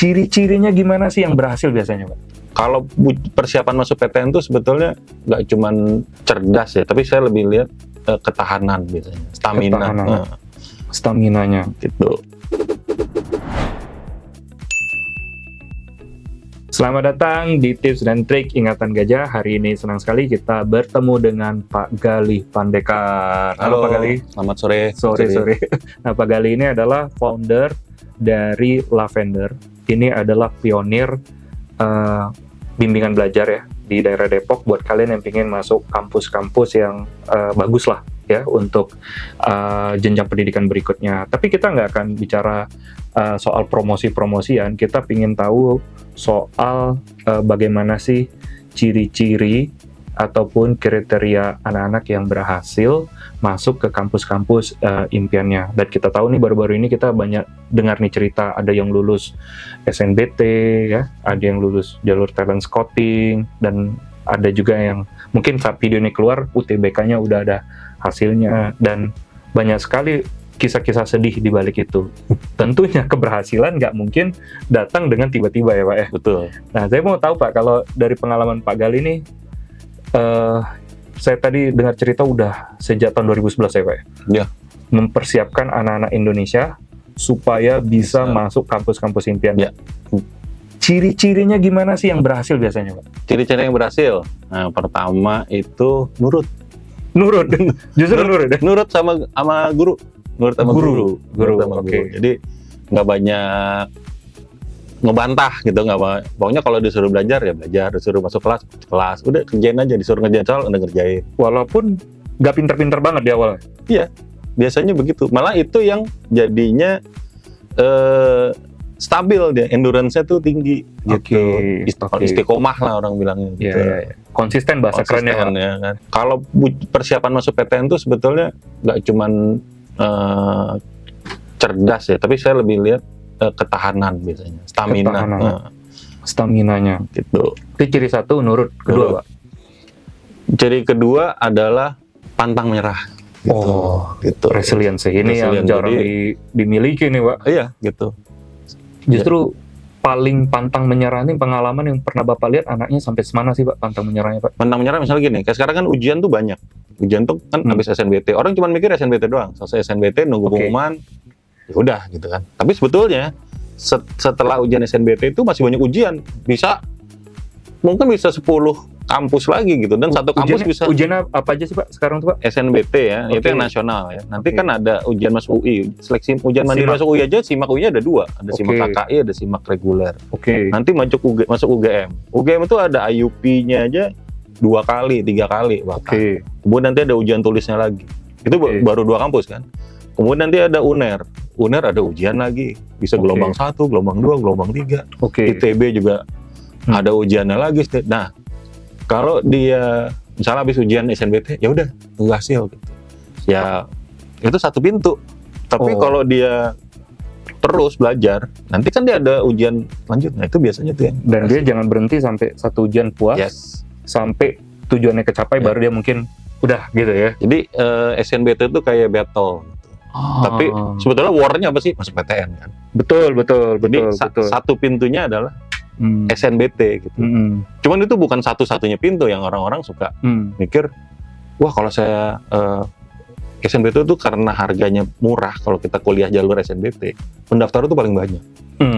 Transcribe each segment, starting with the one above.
Ciri-cirinya gimana sih yang berhasil biasanya, Pak? Kalau persiapan masuk PTN itu sebetulnya nggak cuman cerdas ya, tapi saya lebih lihat ketahanan biasanya, stamina. Ketahanan. Staminanya. Gitu. Selamat datang di Tips dan Trik Ingatan Gajah. Hari ini senang sekali kita bertemu dengan Pak Galih Pandekar. Halo Pak Galih. Selamat sore. Sore. Nah, Pak Galih ini adalah founder dari Lavender. Ini adalah pionir bimbingan belajar ya di daerah Depok buat kalian yang ingin masuk kampus-kampus yang bagus lah ya untuk jenjang pendidikan berikutnya. Tapi kita nggak akan bicara soal promosi-promosian, kita ingin tahu soal bagaimana sih ciri-ciri ataupun kriteria anak-anak yang berhasil masuk ke kampus-kampus impiannya. Dan kita tahu nih baru-baru ini kita banyak dengar nih cerita, ada yang lulus SNBT ya, ada yang lulus jalur talent scouting, dan ada juga yang mungkin saat video ini keluar UTBK-nya udah ada hasilnya, dan banyak sekali kisah-kisah sedih di balik itu. Tentunya keberhasilan nggak mungkin datang dengan tiba-tiba ya Pak ya. Betul. Nah, saya mau tahu Pak, kalau dari pengalaman Pak Galih ini, saya tadi dengar cerita udah sejak tahun 2011 ya Pak ya? Ya. Mempersiapkan anak-anak Indonesia supaya bisa masuk kampus-kampus impian. Ya. Ciri-cirinya gimana sih yang berhasil biasanya Pak? Ciri-ciri yang berhasil, nah pertama itu nurut. Nurut, justru nurut ya? Nurut sama guru. Nurut sama guru. Oke. Jadi nggak banyak ngebantah gitu, pokoknya kalau disuruh belajar ya belajar, disuruh masuk kelas, udah kerjain aja, disuruh ngerjain soal udah ngerjain. Walaupun nggak pinter-pinter banget di awal. Iya, biasanya begitu. Malah itu yang jadinya stabil dia, endurance-nya tuh tinggi gitu. Istiqomah lah orang bilangnya gitu. Iya. Konsisten bahasa kerennya kan. Ya, kan. Kalau persiapan masuk PTN tuh sebetulnya nggak cuman cerdas ya, tapi saya lebih lihat ketahanan biasanya, stamina. Staminanya Gitu. Itu ciri satu, nurut. Kedua Pak? Ciri kedua adalah pantang menyerah. Gitu. Gitu. Resiliensi ini yang jarang dimiliki nih Pak. Iya, gitu. Justru paling pantang menyerah nih pengalaman yang pernah Bapak lihat, anaknya sampai semana sih Pak pantang menyerahnya Pak? Pantang menyerah misalnya gini, kayak sekarang kan ujian tuh banyak. Ujian tuh kan habis SNBT. Orang cuma mikir SNBT doang. Selesai SNBT nunggu pengumuman, ya udah gitu kan. Tapi sebetulnya setelah ujian SNBT itu masih banyak ujian. Mungkin bisa 10 kampus lagi gitu, dan satu kampus bisa. Ujian apa aja sih Pak sekarang tuh Pak? SNBT ya, itu yang nasional ya. Nanti kan ada ujian masuk UI, seleksi ujian mandiri masuk UI aja, SIMAK UI-nya ada 2, ada SIMAK KKI, ada SIMAK reguler. Nanti masuk UGM. UGM itu ada IUP-nya aja 2 kali, 3 kali bahkan. Kemudian nanti ada ujian tulisnya lagi. Itu baru 2 kampus kan. Kemudian nanti ada UNER. UNER ada ujian lagi, bisa gelombang 1, gelombang 2, gelombang 3. ITB juga ada ujiannya lagi. Nah, kalau dia misalnya habis ujian SNBT, ya udah tunggu hasil gitu. Ya itu satu pintu. Tapi kalau dia terus belajar, nanti kan dia ada ujian selanjutnya. Itu biasanya tuh yang. Dan dia jangan berhenti sampai satu ujian puas, sampai tujuannya kecapai, baru dia mungkin udah gitu ya. Jadi SNBT itu kayak battle. Tapi sebetulnya war-nya apa sih? Masuk PTN kan. Betul. Jadi satu pintunya adalah SNBT gitu. Cuman itu bukan satu-satunya pintu yang orang-orang suka mikir, wah kalau saya SNBT itu karena harganya murah, kalau kita kuliah jalur SNBT, pendaftar itu paling banyak.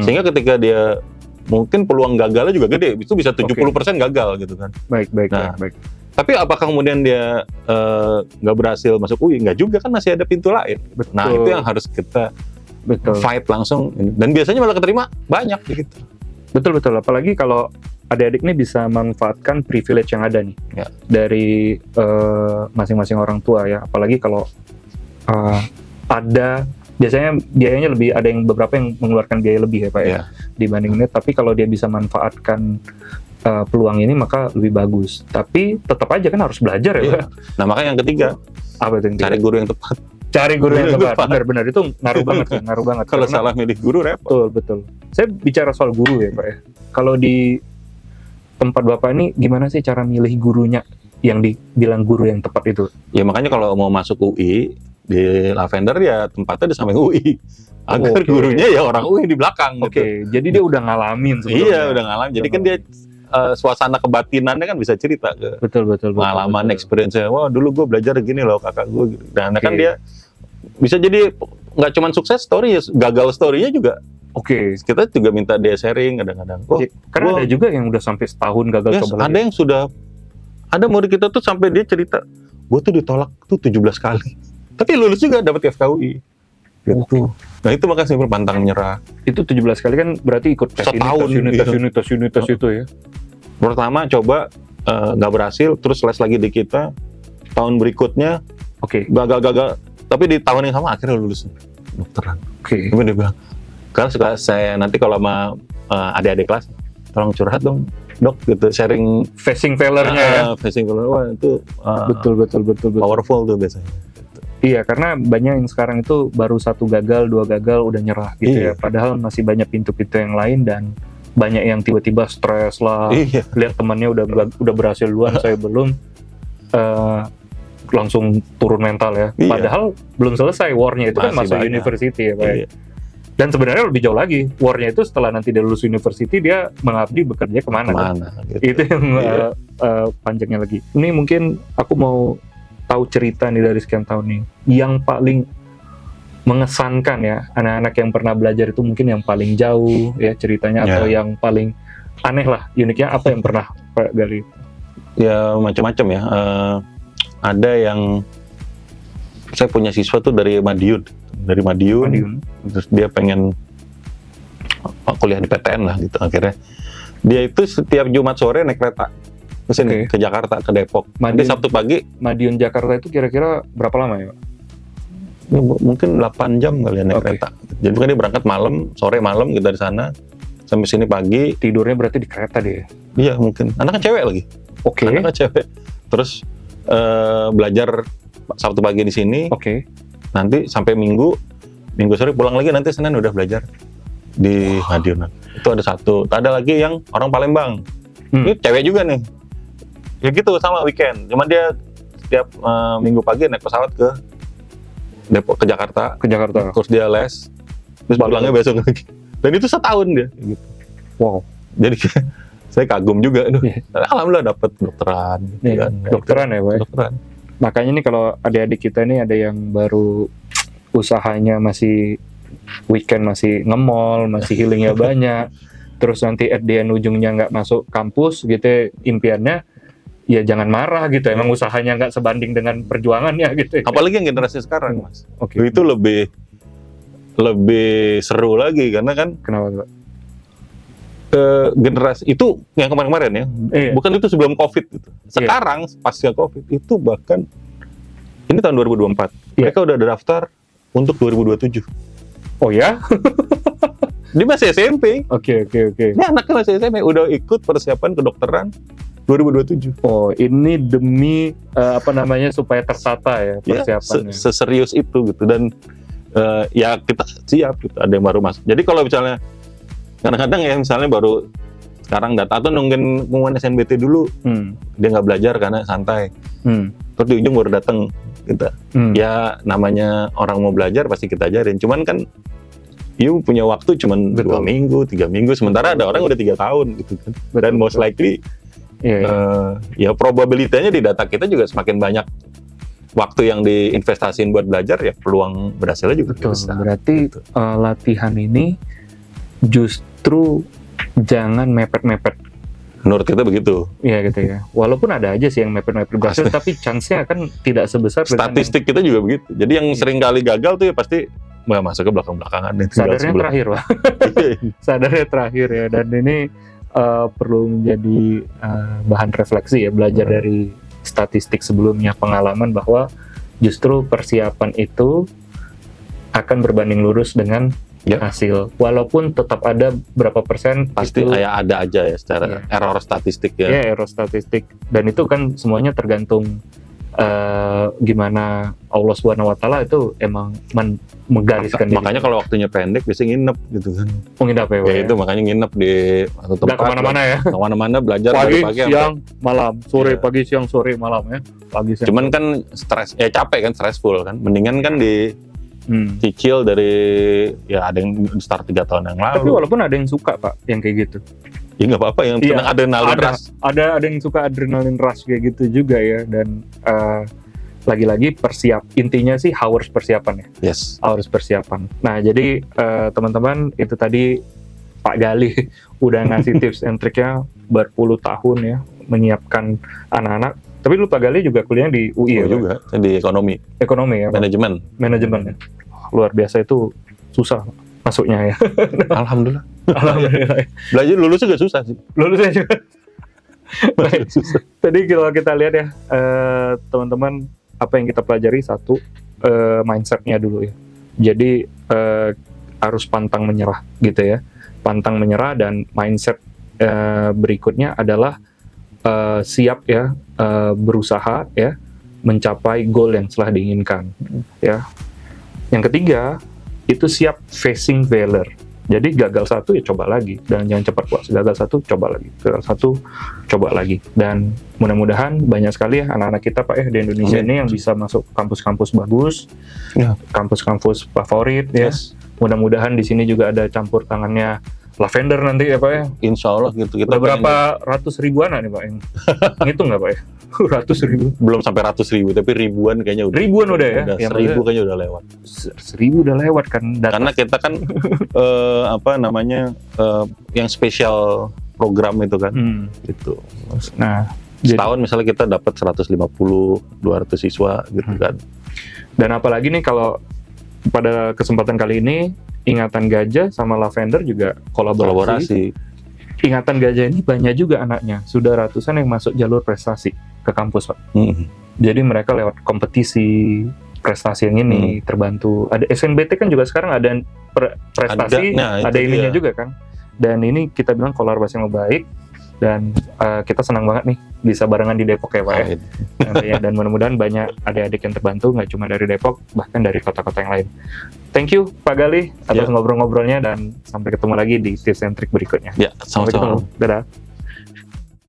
Sehingga ketika dia mungkin peluang gagalnya juga gede, itu bisa 70% gagal gitu kan. Baik. Tapi apakah kemudian dia nggak berhasil masuk UI? Nggak juga, kan masih ada pintu lain. Nah itu yang harus kita fight langsung. Dan biasanya malah keterima banyak gitu. Betul. Apalagi kalau adik-adik ini bisa manfaatkan privilege yang ada nih dari masing-masing orang tua ya. Apalagi kalau ada, biasanya biayanya lebih, ada yang beberapa yang mengeluarkan biaya lebih ya Pak ya dibanding ini. Tapi kalau dia bisa manfaatkan peluang ini maka lebih bagus. Tapi tetap aja kan harus belajar ya Pak. Nah makanya yang ketiga, apa itu? Cari guru yang tepat. Cari guru yang tepat. Benar itu ngaruh banget. Kalau salah milih guru repot. Betul. Saya bicara soal guru ya Pak ya. Kalau di tempat Bapak ini gimana sih cara milih gurunya yang dibilang guru yang tepat itu? Ya makanya kalau mau masuk UI di Lavender ya tempatnya di samping UI. Agar gurunya ya orang UI di belakang gitu. Jadi dia udah ngalamin sebelumnya. Iya, udah ngalamin. Jadi kan dia suasana kebatinannya kan bisa cerita ke pengalaman, experience-nya. Wah, dulu gue belajar gini loh kakak gue. Dan kan dia bisa jadi nggak cuma sukses story, ya gagal story-nya juga. Kita juga minta dia sharing kadang-kadang. Karena ada juga yang udah sampai setahun gagal coba lagi. Ada yang sudah, ada murid kita tuh sampai dia cerita, gue tuh ditolak tuh 17 kali. Tapi lulus juga dapat FKUI. Gitu. Nah itu makanya saya pantang menyerah. Itu 17 kali kan berarti ikut tes unitas itu ya. Pertama coba nggak berhasil, terus les lagi di kita. Tahun berikutnya gagal. Tapi di tahun yang sama akhirnya lulus dokteran. Tapi dia bilang, karena suka saya nanti kalau sama adik-adik kelas, tolong curhat dong dok gitu, sharing facing failure-nya ya. Facing failure, wah itu betul. Powerful tuh biasanya. Iya, karena banyak yang sekarang itu baru 1 gagal, 2 gagal udah nyerah gitu ya. Padahal masih banyak pintu-pintu yang lain dan banyak yang tiba-tiba stres lah. Lihat temannya udah berhasil duluan, saya belum. Langsung turun mental ya. Padahal belum selesai war-nya itu kan masuk university ya, Pak. Dan sebenarnya lebih jauh lagi. War-nya itu setelah nanti dia lulus university, dia mengabdi bekerja kemana kan? Gitu. Itu yang panjangnya lagi. Ini mungkin aku mau tahu cerita nih dari sekian tahun nih, yang paling mengesankan ya, anak-anak yang pernah belajar itu mungkin yang paling jauh ya ceritanya, atau yang paling aneh lah, uniknya apa yang pernah Pak gali? Ya macam-macam ya. Ada yang saya punya siswa tuh dari Madiun, terus dia pengen kuliah di PTN lah gitu. Akhirnya dia itu setiap Jumat sore naik kereta ke sini, ke Jakarta, ke Depok. Nanti Sabtu pagi. Madiun Jakarta itu kira-kira berapa lama ya, Pak? Ya, mungkin 8 jam kali ya naik kereta. Jadi kan dia berangkat malam, sore malam kita di sana, sampai sini pagi. Tidurnya berarti di kereta dia? Iya mungkin. Anaknya cewek lagi. Anaknya cewek. Terus belajar Sabtu pagi di sini. Nanti sampai Minggu sore pulang lagi, nanti Senin udah belajar di Madiun. Itu ada satu. Ada lagi yang orang Palembang. Ini cewek juga nih. Ya gitu sama weekend. Cuma dia setiap Minggu pagi naik pesawat ke Depok, ke Jakarta. Terus dia les. Terus pulangnya besok lagi. Dan itu setahun dia. Gitu. Wow. Jadi saya kagum juga. Alhamdulillah dapat dokteran. Gitu kan. Dokteran ya, Pak. Dokteran. Makanya nih kalau adik-adik kita nih ada yang baru usahanya masih weekend masih nge-mall, masih healingnya banyak. Terus nanti at the end ujungnya nggak masuk kampus gitu impiannya, ya jangan marah gitu. Emang usahanya nggak sebanding dengan perjuangannya gitu. Apalagi yang generasi sekarang, Mas. Itu lebih seru lagi karena kan. Kenapa, Pak? Generasi itu yang kemarin-kemarin ya. Bukan itu sebelum COVID gitu. Sekarang pasca COVID itu bahkan ini tahun 2024. Mereka udah ada daftar untuk 2027. Oh ya? Dia masih SMP. Oke. Ini anaknya masih SMP, udah ikut persiapan kedokteran 2027. Oh, ini demi supaya tertata ya persiapannya. Seserius itu gitu. Dan ya kita siap gitu. Ada yang baru masuk. Jadi kalau misalnya kadang-kadang ya misalnya baru sekarang data atau nungguin pengumuman SNBT dulu, dia nggak belajar karena santai. Terus di ujung baru datang gitu. Ya namanya orang mau belajar pasti kita ajarin. Cuman kan you punya waktu cuman 2 minggu, 3 minggu, sementara ada orang udah 3 tahun gitu kan. Dan most likely ya probabilitasnya di data kita juga semakin banyak waktu yang diinvestasiin buat belajar, ya peluang berhasilnya juga besar. Berarti latihan ini justru jangan mepet-mepet. Menurut kita begitu. Iya gitu ya. Walaupun ada aja sih yang mepet-mepet berhasil, tapi chance-nya kan tidak sebesar. Statistik kita juga begitu. Jadi yang sering kali gagal tuh ya pasti masuk ke belakang-belakangan. Sadarnya terakhir, Pak. Sadarnya terakhir ya. Dan ini perlu menjadi bahan refleksi ya, belajar dari statistik sebelumnya, pengalaman bahwa justru persiapan itu akan berbanding lurus dengan hasil. Walaupun tetap ada berapa persen pasti itu, kayak ada aja ya secara error statistik ya. Iya, error statistik. Dan itu kan semuanya tergantung gimana Allah Subhanahu Wa Taala itu emang menggariskan diri. Makanya kalau waktunya pendek biasanya nginep gitu kan. Nginep ya, ya itu makanya nginep di atau tempat. Nggak kemana-mana ya. Kemana-mana belajar pagi, dari pagi siang, malam, sore, Iya. pagi, siang, sore, malam ya. Pagi, siang, Cuman sore. kan stres, capek kan, stressful kan. Mendingan kan dicicil dari ya ada yang start 3 tahun yang lalu. Tapi walaupun ada yang suka Pak, yang kayak gitu. Ya nggak apa-apa yang Iya, senang adrenalin rush. Ada yang suka adrenalin rush kayak gitu juga ya, dan lagi-lagi intinya sih harus persiapan ya. Yes. Harus persiapan. Nah jadi teman-teman itu tadi Pak Gali udah ngasih tips and triknya berpuluh tahun ya menyiapkan anak-anak. Tapi lu Pak Gali juga kuliahnya di UI ya? Juga di ekonomi Ekonomi ya? Pak? Manajemen ya. Luar biasa, itu susah masuknya ya. Alhamdulillah. Alhamdulillah. Belajar lulus juga susah sih. Lulusnya juga. Baik. Tadi kalau kita lihat ya, teman-teman, apa yang kita pelajari satu, mindsetnya dulu ya. Jadi harus pantang menyerah gitu ya. Pantang menyerah, dan mindset berikutnya adalah siap ya, berusaha ya mencapai goal yang telah diinginkan ya. Yang ketiga itu siap facing failure. Jadi gagal satu ya coba lagi, dan jangan cepat puas. Gagal satu coba lagi, gagal satu coba lagi. Dan mudah-mudahan banyak sekali ya anak-anak kita Pak ya di Indonesia ini yang bisa masuk kampus-kampus bagus, kampus-kampus favorit ya. Mudah-mudahan di sini juga ada campur tangannya Lavender nanti ya Pak ya. Insya Allah gitu. Kita udah berapa ratus ribu anak nih Pak yang ngitung nggak Pak ya? Ratus ribu? Belum sampai ratus ribu, tapi ribuan kayaknya udah. Ribuan udah ya? Udah 1000 kayaknya udah lewat. 1000 udah lewat kan? Karena kita kan yang spesial program itu kan, gitu. Nah, setahun misalnya kita dapat 150, 200 siswa gitu kan. Dan apalagi nih kalau pada kesempatan kali ini Ingatan Gajah sama Lavender juga kolaborasi. Ingatan Gajah ini banyak juga anaknya, sudah ratusan yang masuk jalur prestasi ke kampus Pak. Jadi mereka lewat kompetisi prestasi yang ini terbantu. Ada SNBT kan juga sekarang ada prestasi, ada ininya juga kan. Dan ini kita bilang kolaborasi yang baik, dan kita senang banget nih bisa barengan di Depok ya Pak ya. Dan mudah-mudahan banyak adik-adik yang terbantu, nggak cuma dari Depok, bahkan dari kota-kota yang lain. Thank you Pak Gali atas ngobrol-ngobrolnya, dan sampai ketemu lagi di tips and trik berikutnya. Ya, sampai ketemu. Dadah.